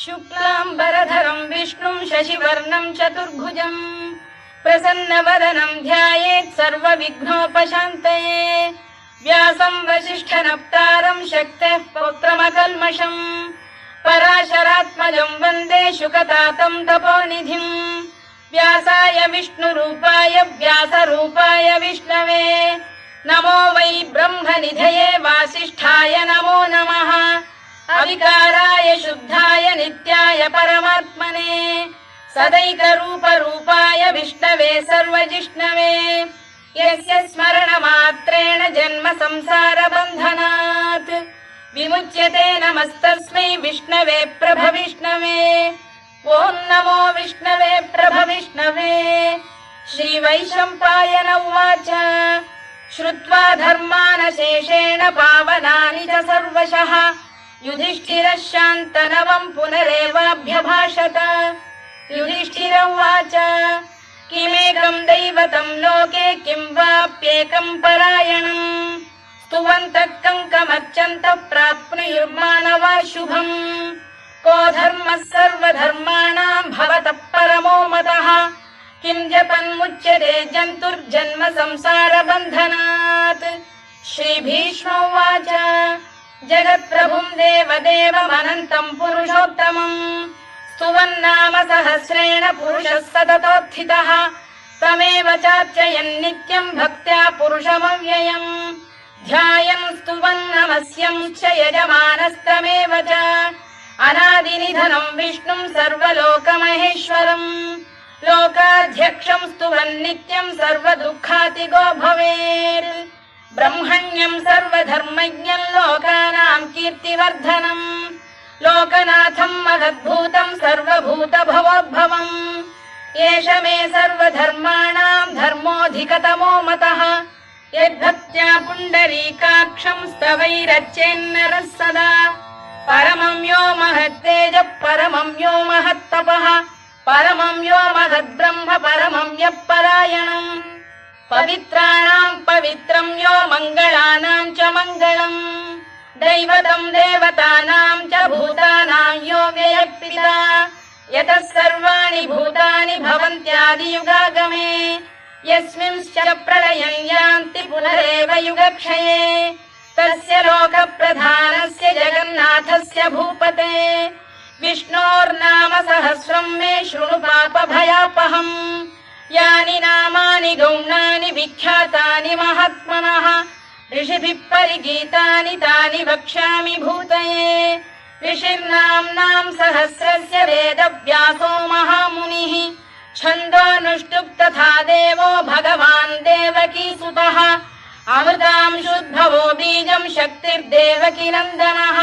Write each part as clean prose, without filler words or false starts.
शुक्लाम्बरधरं विष्णुं शशिवर्णं चतुर्भुजं प्रसन्नवदनं ध्यायेत् सर्वविघ्नोपशान्तये। व्यासं वसिष्ठनप्तारं शक्तेः पौत्रमकल्मषम् पराशरात्मजं वन्दे शुकतातं तपोनिधिम्। व्यासाय विष्णुरूपाय व्यासरूपाय विष्णवे नमो वै ब्रह्मनिधये वासिष्ठाय नमो नमः। अविकाराय शुद्धाय नित्याय परमात्मने सदैकरूपरूपाय विष्णवे सर्वजिष्णवे यस्य स्मरणमात्रेण जन्म संसारबन्धनात् विमुच्यते नमस्तस्मै विष्णवे प्रभविष्णवे। ॐ नमो विष्णवे प्रभविष्णवे। श्रीवैशम्पायन उवाच श्रुत्वा धर्मानशेषेण पावनानि च सर्वशः युधिष्ठिरः शान्तनवं पुनरेवाभ्यभाषत। युधिष्ठिर उवाच किमेकं दैवतं लोके किं वाप्येकं परायणम् स्तुवन्तः कङ्कमर्चन्तः प्राप्नुयुर्मानवा शुभम्। को धर्मः सर्वधर्माणां भवतः परमो मतः किं जपन्मुच्यते जन्तुर्जन्म संसारबन्धनात्। श्रीभीष्म उवाच जगत्प्रभुं देवदेवमनन्तं पुरुषोत्तमम् स्तुवन्नाम सहस्रेण पुरुषः सततोत्थितः तमेव चार्चयन् नित्यं भक्त्या पुरुषमव्ययम् ध्यायन् स्तुवन् नमस्यं च यजमानस्तमेव च अनादिनिधनं विष्णुं सर्वलोकमहेश्वरम् लोकाध्यक्षं स्तुवन् नित्यं सर्वदुःखातिगो भवेत्। ब्रह्मण्यं सर्वधर्मज्ञं लोकानां कीर्तिवर्धनम् लोकनाथं महद्भूतं सर्वभूतभवोद्भवम् एष मे सर्वधर्माणां धर्मोऽधिकतमो मतः यद्भक्त्या पुण्डरीकाक्षं स्तवैरच्चेन्नरः सदा परमं यो महत्तेजः परमं यो महत्तपः परमं यो महद्ब्रह्म परमं यः परायणम् पवित्राणां पवित्रं यो मङ्गलानां च मङ्गलम् दैवतं देवतानां च भूतानां यो व्ययः यतः सर्वाणि भूतानि भवन्त्यादियुगागमे यस्मिंश्च प्रलयं यान्ति पुनरेव युगक्षये तस्य लोकप्रधानस्य जगन्नाथस्य भूपते विष्णोर्नाम सहस्रं मे शृणु पापभयापहम्। यानि नामानि गौणानि विख्यातानि महात्मनः ऋषिभिः परिगीतानि तानि वक्ष्यामि भूतये। ऋषिर्नाम्नां सहस्रस्य वेदव्यासो महामुनिः छन्दोऽनुष्टुप् तथा देवो भगवान् देवकीसुतः अमृतांशुद्भवो बीजं शक्तिर्देवकी नन्दनः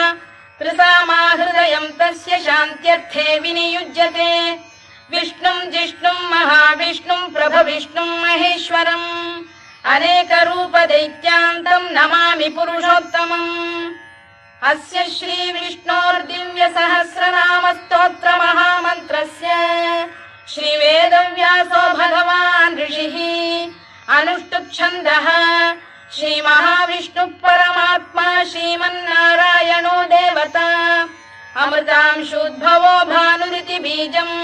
त्रिसामाहृदयं तस्य शान्त्यर्थे विनियुज्यते विष्णुं जिष्णुं महाविष्णुं प्रभविष्णुं महेश्वरम् अनेकरूपदैत्यान्तं नमामि पुरुषोत्तमम्। अस्य श्रीविष्णोर्दिव्यसहस्रनामस्तोत्रमहामन्त्रस्य श्रीवेदव्यासो भगवान् ऋषिः अनुष्टुप्छन्दः श्रीमहाविष्णुः परमात्मा श्रीमन्नारायणो देवता अमृतांशुद्भवो भानुरिति बीजम्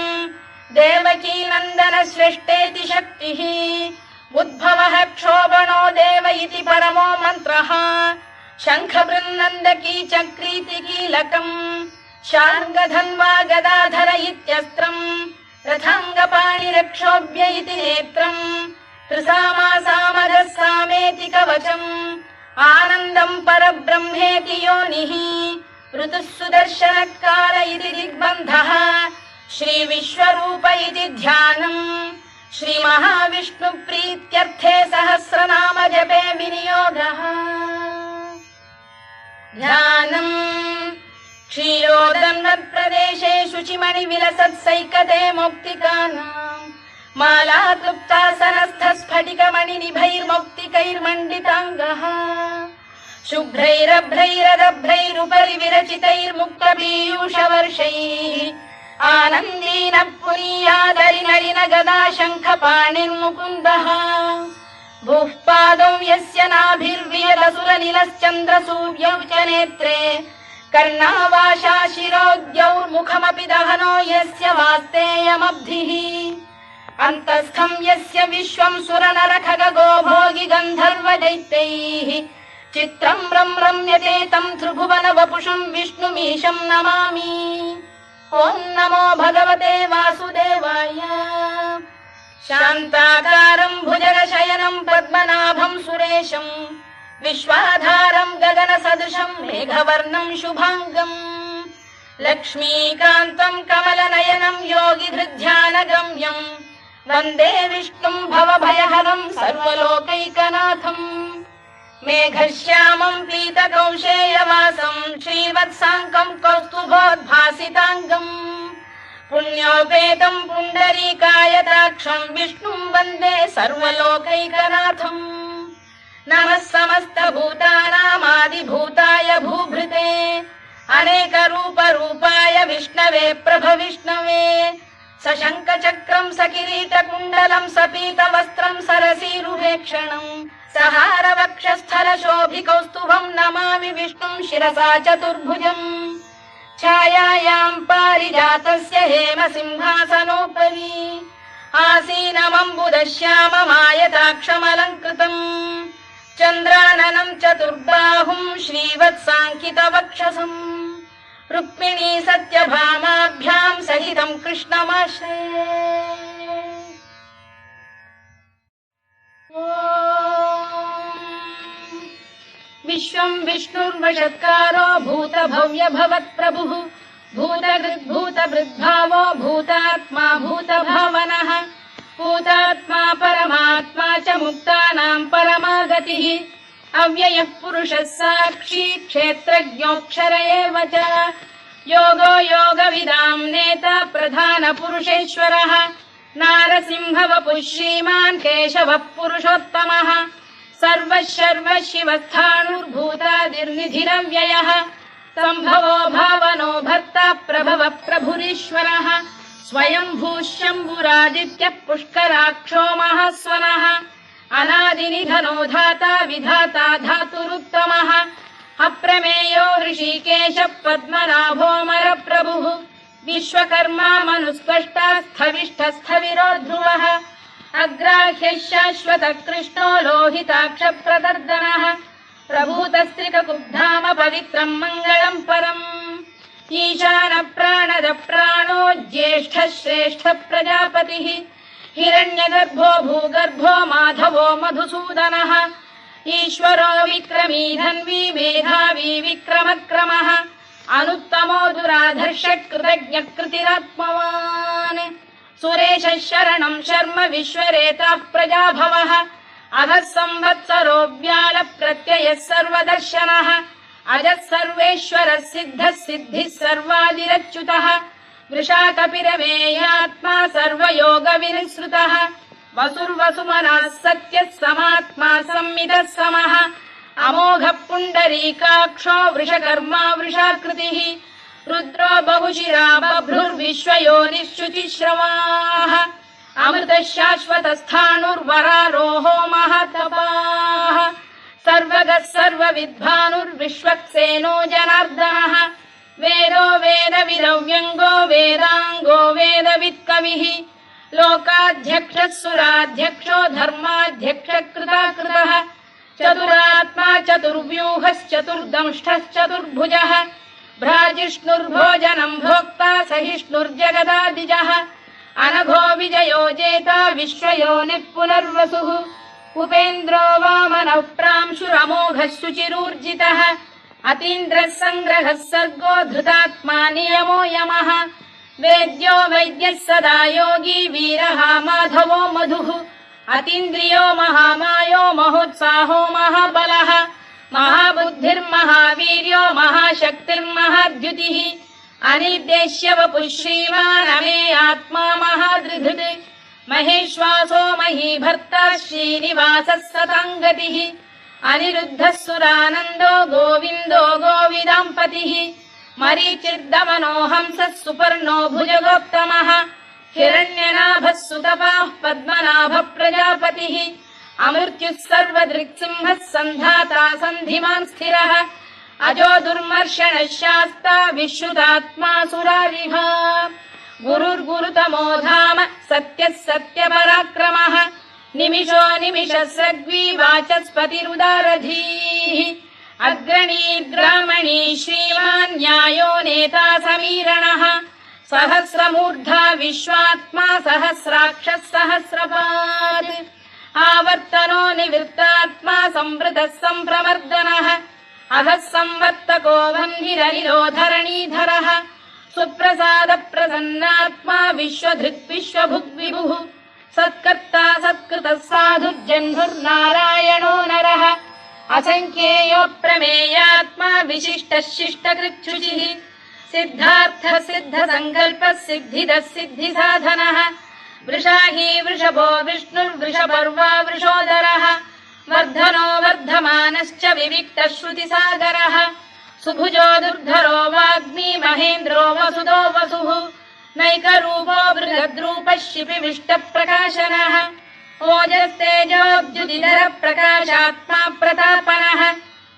देवकी नन्दन श्रेष्ठेति शक्तिः उद्भवः क्षोभणो देव इति परमो मन्त्रः शङ्खबृन्नन्दकी चक्रीति कीलकम् शार्ङ्गधन्वा गदाधर इत्यस्त्रम् रथाङ्गपाणिरक्षोभ्य इति नेत्रम् त्रिसामासामरः सामेति कवचम् आनन्दं परब्रह्मेति योनिः ऋतुः सुदर्शनकार इति दिग्बन्धः श्रीविश्वरूप इति ध्यानम् श्रीमहाविष्णुप्रीत्यर्थे सहस्रनाम जपे विनियोगः। ध्यानम् क्षीरोदन्वत्प्रदेशे शुचिमणिविलसत्सैकते मौक्तिकानाम् मालाक्लुप्तासनस्थस्फटिकमणिनिभैर्मौक्तिकैर्मण्डिताङ्गः शुभ्रैरभ्रैरदभ्रैरुपरि विरचितैर्मुक्तपीयूषवर्षैः आनन्दीनः पुनीयादरिनलिन गदा शङ्खपाणिर्मुकुन्दः भूः पादौ यस्य नाभिर्वियदसुरनिलश्चन्द्रसूर्यौ च नेत्रे कर्णावाशा शिरोद्यौर्मुखमपि दहनो यस्य वास्तेयमब्धिः अन्तस्थं यस्य विश्वं सुरनरखगो भोगि गन्धर्व दैत्यैः चित्रं रम्यते तं त्रिभुवन वपुषं विष्णुमीशं नमामि। ॐ नमो भगवते वासुदेवाय। शान्ताकारं भुजगशयनं पद्मनाभं सुरेशं विश्वाधारं गगनसदृशं मेघवर्णं शुभाङ्गम् लक्ष्मीकान्तं कमलनयनं योगिहृध्यानगम्यं वन्दे विष्णुं भवभयहरं सर्वलोकैकनाथम्। मेघश्यामं पीतकौशेयवासं श्रीवत्साङ्कं कौस्तुभोद्भासिताङ्गम् पुण्योपेतं पुण्डरीकायताक्षं विष्णुं वन्दे सर्वलोकैकनाथम्। नमः समस्तभूतानामादिभूताय भूभृते अनेकरूपरूपाय विष्णवे प्रभविष्णवे सशङ्खचक्रं सकिरीटकुण्डलं सपीतवस्त्रं सरसीरुहेक्षणं सहारवक्षस्थलशोभिकौस्तुभं नमामि विष्णुं शिरसा चतुर्भुजम्। छायायां पारिजातस्य हेमसिंहासनोपरि आसीनमम्बुदश्याममायताक्षमलङ्कृतम् चन्द्राननं चतुर्बाहुं श्रीवत्साङ्कितवक्षसम् रुक्मिणी सत्यभामाभ्यां सहितं कृष्णमाश्रये। विश्वं विष्णुर्वषत्कारो भूतभव्य भवत्प्रभुः भूतभृद्भावो भूतात्मा भूतभावनः भूतात्मा परमात्मा च मुक्तानां परमागतिः अव्ययः पुरुषः साक्षी क्षेत्रज्ञोऽक्षर एव च योगो योगविदां नेता प्रधानपुरुषेश्वरः नारसिंहवपुः श्रीमान् केशवः पुरुषोत्तमः सर्वः शर्वः शिवस्थाणुर्भूतादिर्निधिरव्ययः सम्भवो भावनो भर्ता प्रभवः प्रभुरीश्वरः स्वयंभूः शम्भुरादित्यः पुष्कराक्षो महास्वनः अनादिनिधनो धाता विधाता धातुरुत्तमः अप्रमेयो ऋषिकेशः पद्मनाभोऽमरप्रभुः विश्वकर्मा मनुस्पष्टा स्थविष्ठस्थविरो ध्रुवः अग्राह्यः शाश्वतः कृष्णो लोहिताक्षप्रदर्दनः प्रभूतस्त्रिककुब्धाम पवित्रं मङ्गलं परम् ईशानप्राणदप्राणो ज्येष्ठः श्रेष्ठः प्रजापतिः हिरण्यगर्भो भूगर्भो माधवो मधुसूदनः ईश्वरो विक्रमी धन्वी मेधावी विक्रमक्रमः अनुत्तमो दुराधर्षः कृतज्ञकृतिरात्मवान् सुरेशः शरणं शर्म विश्वरेता प्रजाभवः अधः संवत्सरो व्यालप्रत्ययः सर्वदर्शनः अजः सर्वेश्वरः सिद्धः सिद्धिः सर्वादिरच्युतः वृषाकपिरमेयात्मा सर्वयोगविनिसृतः वसुर्वसुमनः सत्यः समात्मा संमितः समः अमोघः पुण्डरीकाक्षो वृषकर्मा वृषाकृतिः रुद्रो बहुशिरा बभ्रुर्विश्वयोनिश्रुतिश्रवाः अमृतः शाश्वतस्थाणुर्वरारोहो महातपाः सर्वगः सर्वविद्भानुर्विश्वक्सेनो जनार्दनः वेदो वेदविदव्यङ्गो वेदाङ्गो वेदवित्कविः लोकाध्यक्षः सुराध्यक्षो धर्माध्यक्षः कृताकृतः चतुरात्मा चतुर्व्यूहश्चतुर्दंष्टश्चतुर्भुजः भ्राजिष्णुर्भोजनं भोक्ता सहिष्णुर्जगदादिजः अनघो विजयो जेता विश्वयोनिः पुनर्वसुः उपेन्द्रो वामनः प्रांशुरमोघः शुचिरूर्जितः अतीन्द्रः सङ्ग्रहः सर्गो धृतात्मा नियमो यमः वेद्यो वैद्यः सदा योगी वीरः माधवो मधुः अतीन्द्रियो महामायो महोत्साहो महाबलः महाबुद्धिर्महावीर्यो महाशक्तिर्महाद्युतिः अनिर्देश्य वपुः श्रीमान् अमे आत्मा महादृधृत् महेश्वासो महीभर्ता श्रीनिवासः सताङ्गतिः अनिरुद्धः सुरानन्दो गोविन्दो गोविदाम्पतिः मरीचिर्दमनो हंसः सुपर्णो भुजगोत्तमः हिरण्यनाभः सुतपाः पद्मनाभः प्रजापतिः अमृत्युः सर्वदृक्सिंहः सन्धाता सन्धिमान् स्थिरः अजो दुर्मर्षणः शास्ता विश्रुतात्मा सुरारिः गुरुर्गुरुतमो धाम सत्यः सत्यपराक्रमः निमिषो निमिषस्रग्वी वाचस्पतिरुदारधीः अग्रणी ग्रामणी श्रीमान् न्यायो नेता समीरणः सहस्रमूर्धा विश्वात्मा सहस्राक्षः सहस्रपात् आवर्तनो निवृत्तात्मा संवृतः सम्प्रमर्दनः अधः संवर्तको वह्निरनिरोधरणीधरः सुप्रसाद प्रसन्नात्मा विश्वधृक् विश्वभुग्विभुः सत्कर्ता सत्कृतः साधुर्जह्नुर्नारायणो नरः असंख्येयो प्रमेयात्मा विशिष्टः शिष्टकृच्छुचिः सिद्धार्थः सिद्धसङ्कल्पः सिद्धिदः सिद्धिसाधनः वृषाही वृषभो विष्णुर्वृषपर्वा वृषोदरः वर्धनो वर्धमानश्च विविक्तः श्रुतिसागरः सुभुजो दुर्धरो वाग्मी महेन्द्रो वसुदो वसुः नैकरूपो बृहद्रूपः शिपिविष्टप्रकाशनः ओजस्तेजोद्युतिधरः प्रकाशात्मा प्रतापनः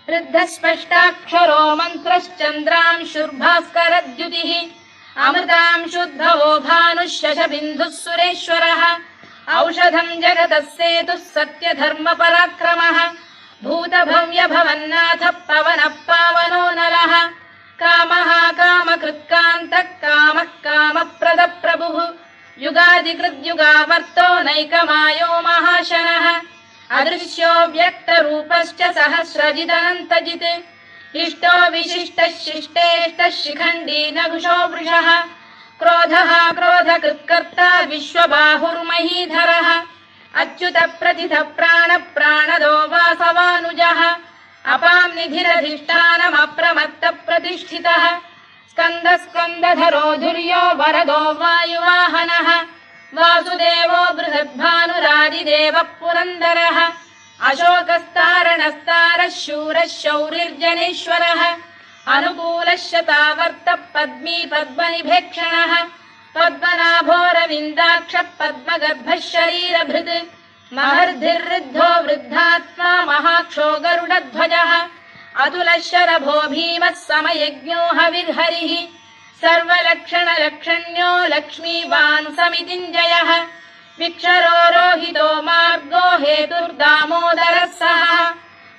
वृद्धस्पष्टाक्षरो मन्त्रश्चन्द्रांशुर्भास्करद्युतिः अमृतांशुद्धवो भानुः शशबिन्दुः सुरेश्वरः औषधम् जगतः सेतुः सत्यधर्मपराक्रमः भूतभव्यभवन्नाथः पवनः पावनो नरः कामः कामकृत्कान्तः कामः कामप्रदप्रभुः युगादिकृद्युगावर्तो नैकमायो महाशनः अदृश्यो व्यक्तरूपश्च सहस्रजिदनन्तजित् इष्टो विशिष्टः शिष्टेष्टः शिखण्डी नघुषो वृषः क्रोधः क्रोधकृत्कर्ता विश्वबाहुर्महीधरः अच्युत प्रतिथ प्राण प्राणदो वासवानुजः अपां निधिरधिष्ठानमप्रमत्त प्रतिष्ठितः स्कन्द स्कन्दधरो धुर्यो वरदो वायुवाहनः वासुदेवो बृहद्भानुरादिदेवः पुरन्दरः अशोकस्तारणस्तारः शूरः शौरिर्जनेश्वरः अनुकूलः शतावर्तः पद्मी पद्मनिभेक्षणः पद्मनाभोरविन्दाक्षः पद्मगर्भः शरीरभृत् महर्धिर्वृद्धो वृद्धात्मा महाक्षो गरुडध्वजः अतुलः शरभो भीमः समयज्ञो हविर्हरिः सर्वलक्षणलक्षण्यो लक्ष्मीवान् समितिञ्जयः विक्षरो रोहितो मार्गो हेतुर्दामोदरः सः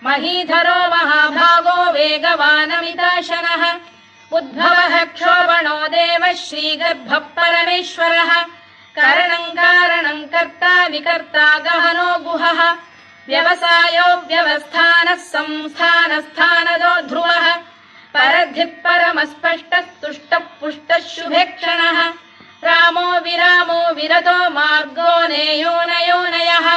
महीधरो महाभागो वेगवानमिताशनः उद्भवः क्षोभणो देवः श्रीगर्भः परमेश्वरः करणं कारणं कर्ता विकर्ता गहनो गुहः व्यवसायो व्यवस्थानः संस्थानस्थानदो ध्रुवः परद्धिः परमस्पष्टः तुष्टः पुष्टः शुभेक्षणः रामो विरामो विरतो मार्गो नेयोनयोनयः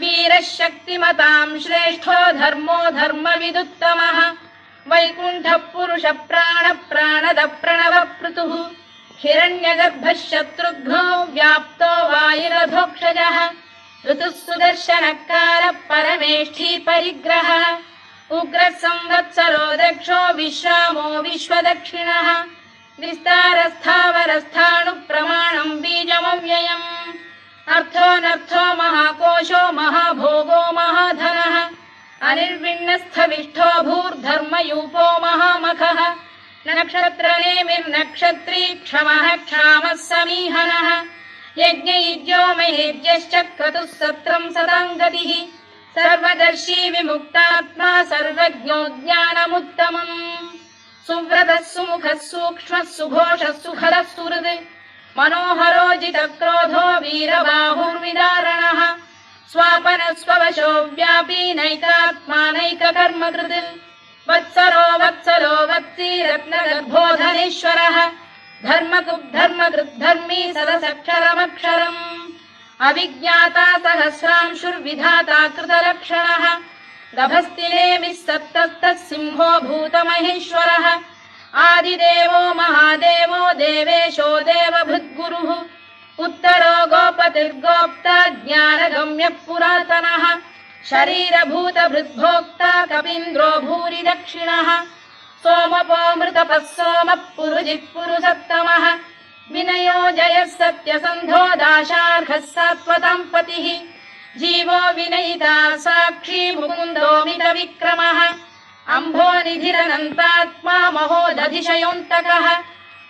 वीरः शक्तिमतां श्रेष्ठो धर्मो धर्मविदुत्तमः वैकुण्ठः पुरुष प्राण प्राणद प्रणवः पृथुः हिरण्यगर्भः शत्रुघ्नो व्याप्तो वायुरधोक्षजः ऋतुः सुदर्शनकारः परमेष्ठी परिग्रहः उग्रः संवत्सरो दक्षो विश्रामो विश्वदक्षिणः विस्तारस्थावरस्थाणुः प्रमाणम् बीजमव्ययम् अर्थोऽनर्थो महाकोशो महाभोगो महाधनः अनिर्विण्णस्थविष्ठो भूर्धर्मयूपो महामखः नक्षत्रनेमिर्नक्षत्री क्षमः क्षामः समीहनः यज्ञयुज्यो महेज्यश्च क्रतुः सत्रम् सदाम् गतिः सर्वदर्शी विमुक्तात्मा सर्वज्ञो ज्ञानमुत्तमम् सुव्रतः सुमुखः सूक्ष्मः सुघोषः सुखदः सुहृद् मनोहरो जितक्रोधो वीरबाहुर्विदारणः स्वापनः स्ववशो व्यापी नैकात्मा नैककर्मकृत् वत्सरो वत्सलो वत्सी रत्नगर्भोधनेश्वरः धर्मकृद्धर्मी सदसक्षरमक्षरम् अविज्ञाता सहस्रांशुर्विधाता कृतलक्षणः गभस्तिनेमिः सप्तस्तः सिंहो भूतमहेश्वरः आदिदेवो महादेवो देवेशो देवभृद्गुरुः उत्तरो गोपतिर्गोप्ता ज्ञानगम्यः पुरातनः शरीरभूतभृद्भोक्ता कपीन्द्रो भूरि दक्षिणः सोमपोऽमृतपः सोमः पुरुजिः पुरुषत्तमः विनयो जयः सत्यसन्धो दाशार्हः सात्वताम् पतिः जीवो विनयिता साक्षी मुकुन्दो मितविक्रमः अम्भोनिधिरनन्तात्मा महोदधिशयोऽन्तकः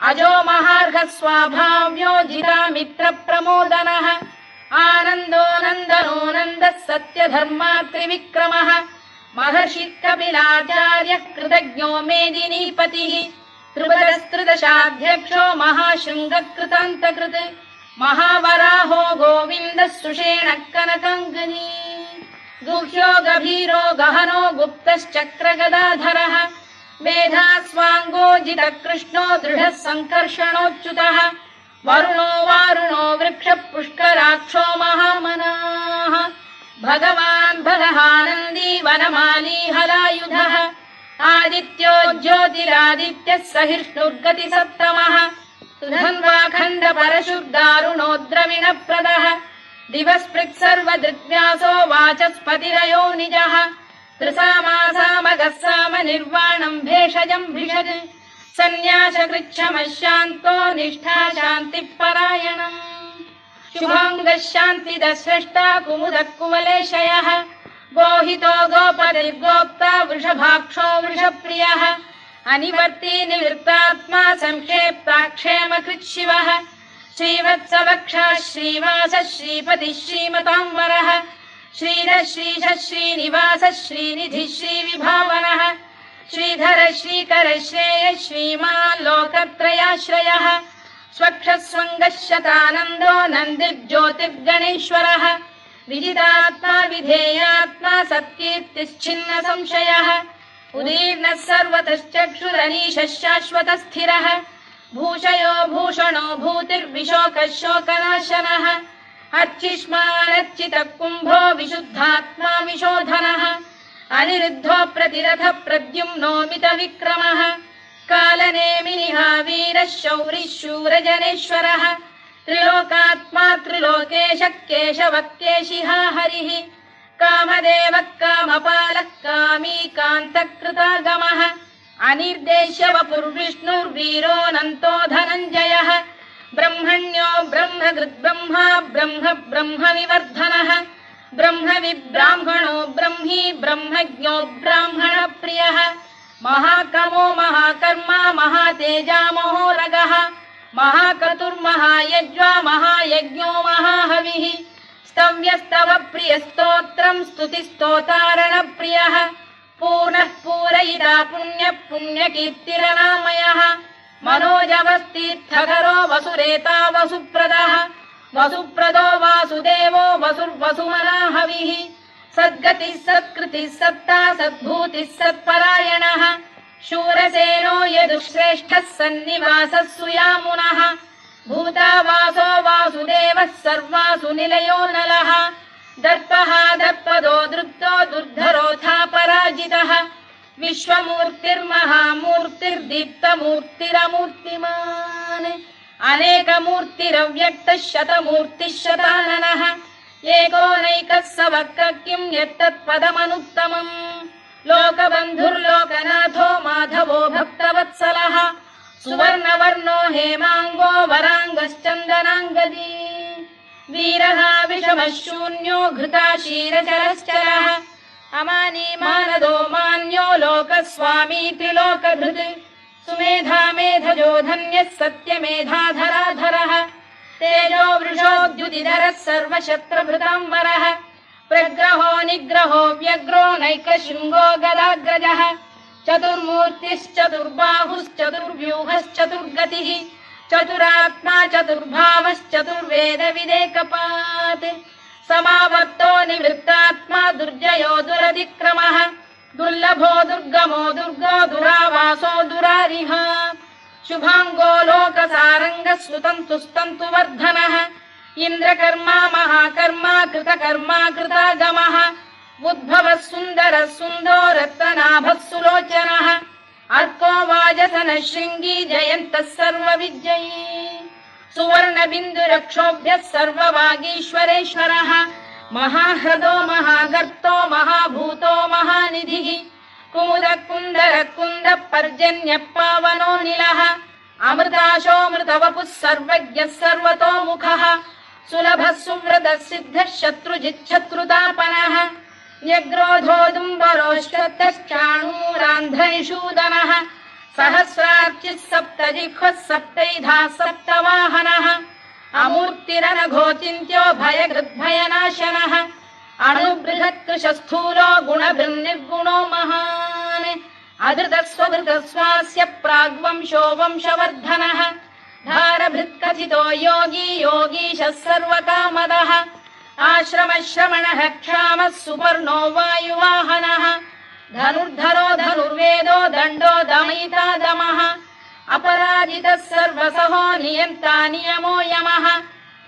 अजो महार्घः स्वाभाव्यो जितामित्रप्रमोदनः आनन्दो नन्दनो नन्दः सत्यधर्मात्रिविक्रमः महर्षि कपिलाचार्यः कृतज्ञो मेदिनीपतिः त्रिपदस्त्रिदशाध्यक्षो महाशृङ्गकृतान्तकृत् महावराहो गोविन्दः सुषेणः कनकाङ्गनी गुह्यो गभीरो गहनो गुप्तश्चक्रगदाधरः मेधास्वाङ्गोजितः कृष्णो दृढः सङ्कर्षणोच्युतः वरुणो वारुणो वृक्षः पुष्कराक्षो महामनाः भगवान् भगहानन्दी वनमाली हलायुधः आदित्यो ज्योतिरादित्यः सहिष्णुर्गतिसप्तमः सुधन्वाखण्ड परशुर्दारुणो द्रविणप्रदः दिवस्पृक् सर्वदृग्व्यासो वाचस्पतिरयो निजः त्रिसामासामगः साम निर्वाणम् भेषजम् भिषज सन्न्यासकृच्छमः शान्तो निष्ठा शान्तिः परायणम् शुभाङ्गः शान्तिदः स्रष्टा कुमुदः कुवलेशयः गोहितो गोपतिर्गोप्ता वृषभाक्षो वृषप्रियः अनिवर्ती निवृत्तात्मा संक्षेप्ताक्षेमकृत् शिवः श्रीवत्सवक्षः श्रीवासः श्रीपतिः श्रीमताम्बरः श्रीधः श्रीशः श्रीनिवासः श्रीनिधिः श्रीविभावनः श्रीधरः श्रीकरः श्रेयः श्रीमान् लोकत्रयाश्रयः स्वक्षः स्वङ्गः शतानन्दो नन्दिर्ज्योतिर्गणेश्वरः विजितात्मा विधेयात्मा सत्कीर्तिश्छिन्न संशयः उदीर्णः सर्वतश्चक्षुरनीशः शाश्वतः स्थिरः भूषयो भूषणो भूतिर्विशोकः शोकनाशनः अर्चिष्मानर्चितः कुम्भो विशुद्धात्मा विशोधनः अनिरुद्धो प्रतिरथः प्रद्युम्नोमित विक्रमः कालनेमिनिः वीरः शौरिः शूरजनेश्वरः त्रिलोकात्मा त्रिलोकेशः केशवः केशिः हरिः कामदेवः कामपालः कामी कान्तकृतागमः अनिर्देश्य वपुर्विष्णुर्वीरोऽनन्तो धनञ्जयः ब्रह्मण्यो ब्रह्मकृद्ब्रह्मा ब्रह्म ब्रह्मविवर्धनः ब्रह्मविब्राह्मणो ब्रह्मी ब्रह्मज्ञो ब्राह्मणप्रियः महाकमो महाकर्मा महातेजा महोरगः महाक्रतुर्महायज्वा महायज्ञो महाहविः स्तव्यस्तव प्रियस्तोत्रम् स्तुतिस्तोतारणप्रियः पूर्णः पूरयिता पुण्यः पुण्यकीर्तिरनामयः मनोजवस्तीर्थकरो वसुरेता वसुप्रदः वसुप्रदो वासुदेवो वसुर्वसुमनाहविः सद्गतिः सत्कृतिः सत्ता सद्भूतिः सत्परायणः शूरसेनो यदुश्रेष्ठः सन्निवासः सुयामुनः भूतावासो वासुदेवः सर्वासु निलयो नलः दर्पः दर्पदो दृप्तो दुर्धरोऽथा पराजितः विश्वमूर्तिर्महामूर्तिर्दीप्तमूर्तिरमूर्तिमान् अनेकमूर्तिरव्यक्तः शतमूर्तिः शताननः एकोनैकः स वक्र किम् यत्तत्पदमनुत्तमम् लोकबन्धुर्लोकनाथो माधवो भक्तवत्सलः सुवर्णवर्णो हेमाङ्गो वराङ्गश्चन्दनाङ्गदी वीरः विषमः शून्यो घृताशीरचरश्चरः अमानी मानदो मान्यो लोकस्वामी त्रिलोकधृत् सुमेधा मेधजो धन्यः सत्यमेधाधराधरः तेजो वृषोद्युतिधरः सर्वशत्रभृताम्बरः प्रग्रहो निग्रहो व्यग्रो नैकशृङ्गो गदाग्रजः चतुर्मूर्तिश्चतुर्बाहुश्चतुर्व्यूहश्चतुर्गतिः चतुरात्मा चतुर्भावश्चतुर्वेदविदेकपात् समावर्तो निवृत्तात्मा दुर्जयो दुरधिक्रमः दुर्लभो दुर्गमो दुर्गो दुरावासो दुरारिः शुभाङ्गो लोकसारङ्गः सुतन्तुस्तन्तु वर्धनः इन्द्रकर्मा महाकर्मा कृतकर्मा कृतागमः उद्भवः सुन्दरः सुन्दो रत्ननाभः सुलोचनः अर्को वाजसनः शृङ्गी जयन्तः सर्वविजयी सुवर्णबिन्दुरक्षोभ्यः सर्ववागीश्वरेश्वरः महाह्रदो महागर्तो महाभूतो महानिधिः कुमुदः कुन्दरः कुन्दः पर्जन्यः पावनो निलः अमृताशोऽमृतवपुः सर्वज्ञः सर्वतोमुखः सुलभः सुव्रतः सिद्धः शत्रुजिच्छत्रुतापनः न्यग्रोधोदुम्बरोश्वत्तश्चाणूरान्ध्रैषूदनः सहस्रार्चिः सप्तजिह्वः सप्तैधा सप्तवाहनः अमूर्तिरनघोचिन्त्यो भयकृद्भयनाशनः अणुबृहत्कृशस्थूलो गुणभृन्निर्गुणो महान् अधृतस्वधृतस्वास्य प्राग्वंशो वंशवर्धनः धारभृत्कथितो योगी योगीशः सर्वकामदः आश्रमश्रमणः क्षामः सुपर्णो वायुवाहनः धनुर्धरो धनुर्वेदो दण्डो दमयिता दमः अपराजितः सर्वसहो नियन्ता नियमो यमः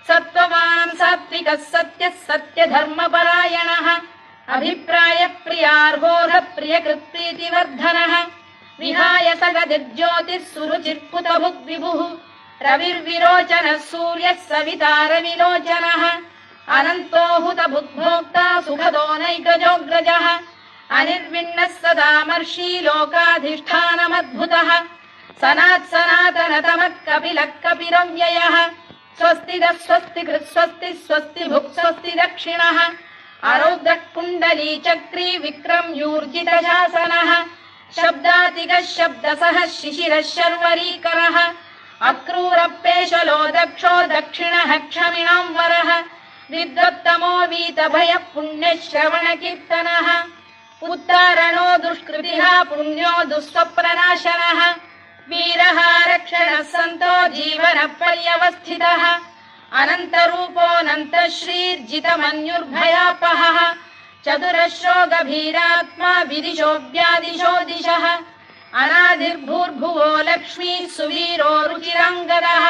सत्त्ववान् सात्विकः सत्यः सत्यधर्मपरायणः अभिप्रायप्रियार्होरः प्रियकृत्प्रीतिवर्धनः विहाय सगतिर्ज्योतिः सुरुचिर्कुतभुग्विभुः रविर्विरोचनः सूर्यः सवितारविलोचनः अनन्तो हुतभुग्भोक्ता सुखदो नैकजोऽग्रजः अनिर्विण्णः सदामर्षी लोकाधिष्ठानमद्भुतः सनात्सनातनतमः कपिलः कपिरव्ययः स्वस्तिदः स्वस्तिकृत् स्वस्ति स्वस्तिभुक् स्वस्ति दक्षिणः आरौद्रः कुण्डली चक्री विक्रम्यूर्जितशासनः शब्दातिगः शब्दसः शिशिरः शर्वरीकरः अक्रूरपेशलो दक्षो दक्षिणः क्षमिणां वरः विद्वत्तमो वीतभयः पुण्यश्रवणकीर्तनः उत्तारणो दुष्कृतिः पुण्यो दुःस्वप्ननाशनः वीरः रक्षणः सन्तो जीवनपर्यवस्थितः अनन्तरूपोऽनन्तश्रीर्जितमन्युर्भयापहः चतुरश्रो गभीरात्मा विदिशो व्यादिशो दिशः अनादिर्भूर्भुवो लक्ष्मी सुवीरो रुचिराङ्गदः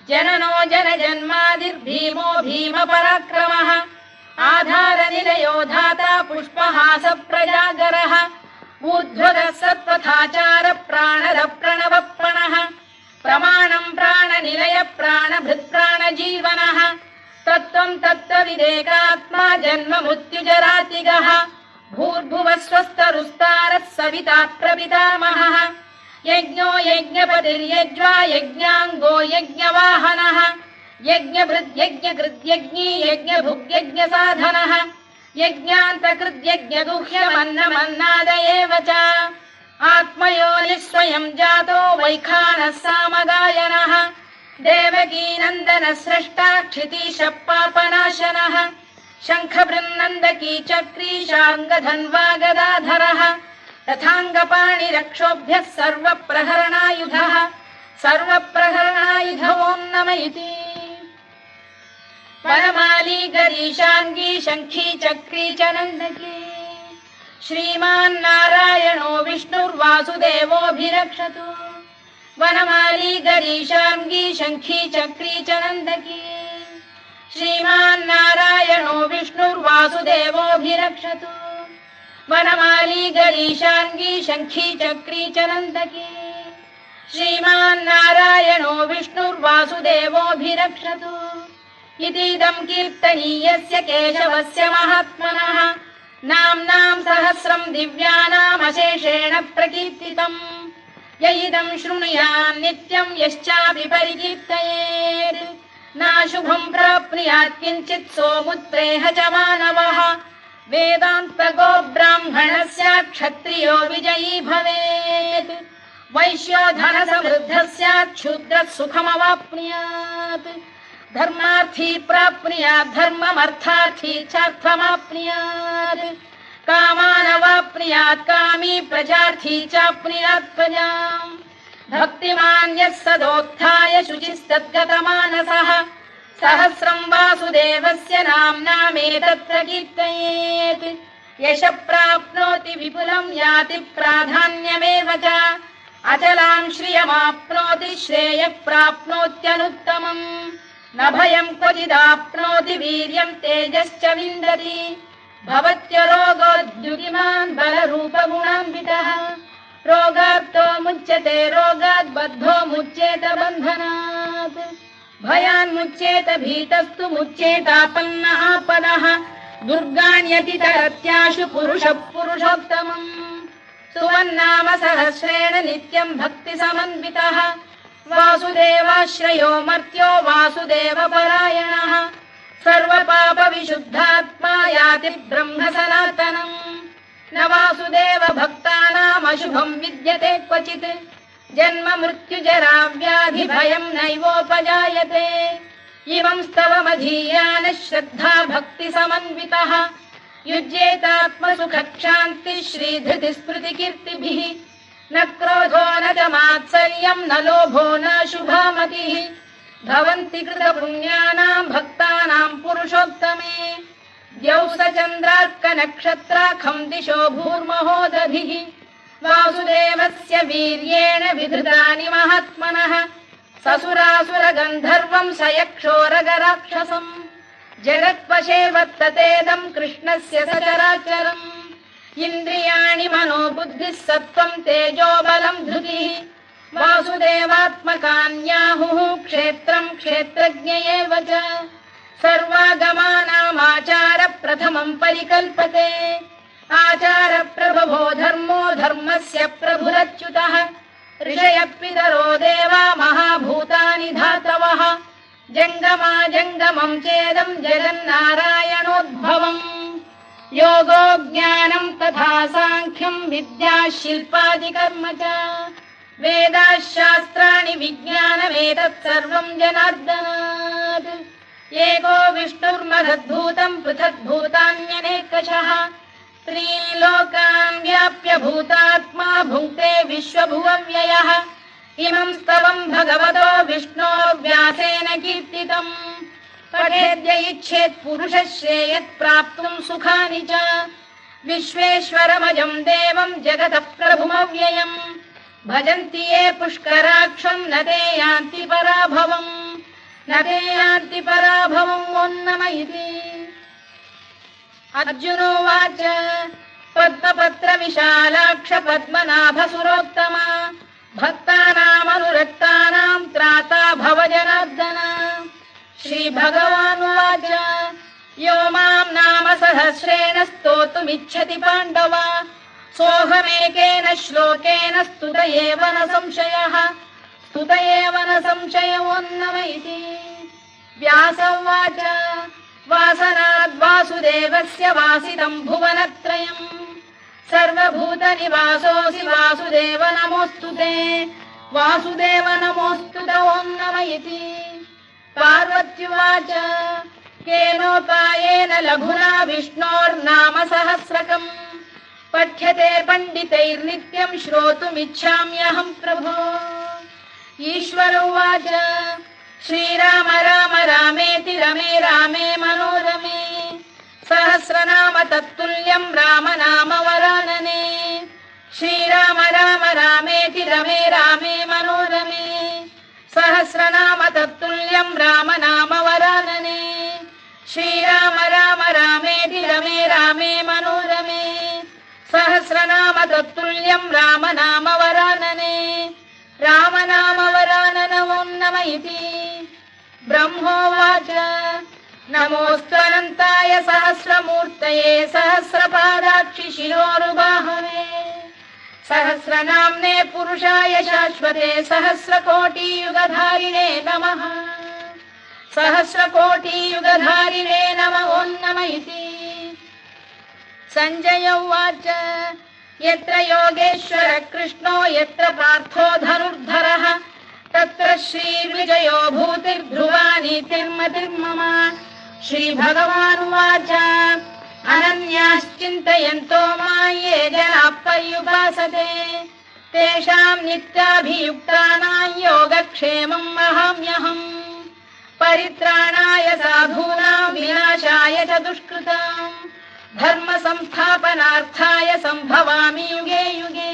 जननो जनजन्मादिर्भीमो भीमपराक्रमः आधारनिलयो धाता पुष्पहास प्रजागरः ऊर्ध्वगः सत्त्वथाचार प्राणद प्रणवप्रणः प्रमाणम् प्राणनिलय प्राणभृत् प्राणजीवनः तत्त्वम् तत्त्वविदेकात्मा जन्म मृत्युजरातिगः भूर्भुवः स्वस्तरुस्तारः सविता प्रपितामहः यज्ञो यज्ञपतिर्यज्वा यज्ञाङ्गो यज्ञवाहनः यज्ञभृद्यज्ञकृद्यज्ञी यज्ञभुग्यज्ञसाधनः यज्ञान्तकृद्यज्ञगुह्यमन्नमन्नाद एव च आत्मयोनिः स्वयं जातो वैखानः सामगायनः देवकीनन्दनः स्रष्टा क्षितीशः पापनाशनः शङ्खबृन्नन्दकी चक्री शार्ङ्गधन्वा गदाधरः तथाङ्गपाणिरक्षोभ्यः सर्वप्रहरणायुधः सर्वप्रहरणायुधो नम इति वनमाली गरीशाङ्गी शङ्खी चक्री च नन्दकी श्रीमान्नारायणो विष्णुर्वासुदेवोऽभिरक्षतु वनमाली गरीशाङ्गी शङ्खी चक्री च नन्दकी श्रीमान्नारायणो विष्णुर्वासुदेवोऽभिरक्षतु वनमाली गरीशाङ्गी शङ्खी चक्री च नन्दकी श्रीमान्नारायणो विष्णुर्वासुदेवोऽभिरक्षतु इतीदम् कीर्तनीयस्य केशवस्य महात्मनः नाम्नाम् सहस्रम् दिव्यानामशेषेण प्रकीर्तितम् य इदम् शृणुयान् नित्यम् यश्चापि परिकीर्तयेत् नाशुभम् प्राप्नुयात् किञ्चित् सोमुत्रेह च मानवः वेदान्तगो ब्राह्मणः स्यात् क्षत्रियो विजयी भवेत् वैश्यो धनसमृद्धः स्यात् शूद्रः सुखमवाप्नुयात् धर्मार्थी प्राप्नुयात् धर्ममर्थार्थी चार्थमाप्नुयात् कामानवाप्नुयात् कामी प्रजार्थी चाप्नुयात् प्रजाम् भक्तिमान् यः सदोत्थाय शुचिस्तद्गतमानसः सहस्रम् वासुदेवस्य नाम्नामेतत्र कीर्तयेत् यशः प्राप्नोति विपुलम् याति प्राधान्यमेव च अचलाम् श्रियमाप्नोति श्रेयः प्राप्नोत्यनुत्तमम् न भयम् क्वचिदाप्नोति वीर्यम् तेजश्च विन्दति भवत्यरोगोद्युतिमान् बलरूपगुणान्वितः रोगार्तो मुच्यते रोगात् बद्धो मुच्येत बन्धनात् भयान्मुच्येत भीतस्तु मुच्येतापन्न आपदः दुर्गाण्यतितरत्याशु पुरुषः पुरुषोत्तमम् सुवन्नाम सहस्रेण नित्यम् भक्तिसमन्वितः वासुदेवाश्रयो मर्त्यो वासुदेवपरायणः सर्वपापविशुद्धात्मा याति ब्रह्म सनातनम् न वासुदेव भक्तानामशुभम् विद्यते क्वचित् जन्म मृत्युजरा व्याधि भयम् नैवोपजायते इमं स्तवमधीयानः श्रद्धा भक्ति समन्वितः युज्येतात्मसुखक्षान्तिः श्रीधृतिस्मृतिकीर्तिभिः न क्रोधो न च मात्सर्यम् न लोभो न शुभामतिः भवन्ति कृतपुण्यानाम् भक्तानाम् पुरुषोत्तमे द्यौसचन्द्रार्कनक्षत्राखम् दिशो भूर्महोदधिः वासुदेवस्य वीर्येण विधृतानि महात्मनः ससुरासुरगन्धर्वम् स यक्षोरगराक्षसम् जगत्वशे वर्ततेदम् कृष्णस्य सचराचरम् इन्द्रियाणि मनो बुद्धिः सत्त्वम् तेजो बलम् धृतिः वासुदेवात्मकान्याहुः क्षेत्रम् क्षेत्रज्ञ एव च सर्वागमानामाचार प्रथमम् परिकल्पते आचार प्रभवो धर्मो धर्मस्य प्रभुरच्युतः ऋषयः पितरो देवा महाभूतानि धातवः जङ्गमा जङ्गमम् चेदम् जगन्नारायणोद्भवम् योगो ज्ञानम् तथा साङ्ख्यम् विद्या शिल्पादिकर्म च वेदाः शास्त्राणि विज्ञानमेतत् सर्वम् जनार्दनात् एको विष्णुर्महद्भूतम् पृथग्भूतान्यनेकशः त्रीन् लोकान् व्याप्य भूतात्मा भुङ्क्ते विश्वभुवव्ययः इमम् स्तवम् भगवतो विष्णोर्व्यासेन कीर्तितम् पठेद्य इच्छेत् पुरुषः श्रेयत् प्राप्तुम् सुखानि च विश्वेश्वरमजम् देवम् जगतः प्रभुमव्ययम् भजन्ति ये पुष्कराक्षम् न ते यान्ति पराभवम् न ते यान्ति पराभवम् ओन्नमयिति अर्जुनोवाच पद्मपत्र विशालाक्ष पद्मनाभ सुरोत्तमा भक्तानामनुरक्तानाम् त्राता भव जनार्दन श्रीभगवानुवाच यो माम् नाम सहस्रेण स्तोतुमिच्छति पाण्डव सोऽहमेकेन श्लोकेन स्तुत एव न संशयः स्तुत एव न संशयोऽन्नम इति व्यास उवाच वासनाद्वासुदेवस्य वासितम् भुवनत्रयम् सर्वभूतनिवासोऽसि वासुदेव नमोऽस्तु ते वासुदेव नमोऽस्तु ते ओन्नम इति पार्वत्युवाच केनोपायेन लघुना विष्णोर्नाम सहस्रकम् पठ्यते पण्डितैर्नित्यम् श्रोतुमिच्छाम्यहम् प्रभो ईश्वर उवाच श्रीराम राम रामेति रमे रामे मनोरमे सहस्रनाम तत्तुल्यम् राम नाम वरानने श्रीराम राम रामेति रमे रामे मनोरमे सहस्रनाम तत्तुल्यम् राम नाम वरानने श्रीराम राम रामेति रमे रामे मनोरमे सहस्रनाम तत्तुल्यम् राम नाम वरानने राम नाम वरानन ओन्नम इति ब्रह्मोवाच नमोऽस्त्वनन्ताय सहस्रमूर्तये सहस्रपादाक्षि शिरोरुबाहवे सहस्रनाम्ने पुरुषाय शाश्वते सहस्रकोटियुगधारिणे नमः सहस्रकोटियुगधारिणे नमः ओन्नम इति सञ्जय उवाच यत्र योगेश्वर कृष्णो यत्र पार्थो धनुर्धरः तत्र श्रीविजयो भूतिर्ध्रुवा नीतिर्मतिर्मम श्रीभगवानुवाच अनन्याश्चिन्तयन्तो मां ये जनाः पर्युपासते तेषाम् नित्याभियुक्तानां योगक्षेमम् वहाम्यहम् परित्राणाय साधूनां विनाशाय च दुष्कृताम् धर्म संस्थापनार्थाय सम्भवामि युगे युगे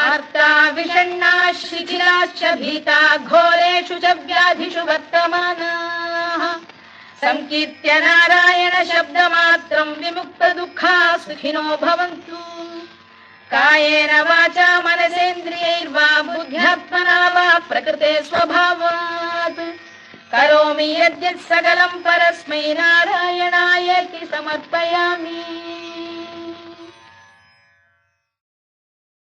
आर्ता विषण्णा शिथिलाश्च भीता घोरेषु च व्याधिषु वर्तमानाः संकीर्त्य नारायण शब्दमात्रम् विमुक्त दुःखा सुखिनो भवन्तु कायेन वाचा मनसेन्द्रियैर्वा बुद्ध्यात्मना वा प्रकृते स्वभावात् करोमि यद्यत् सकलम् परस्मै नारायणायेति समर्पयामि।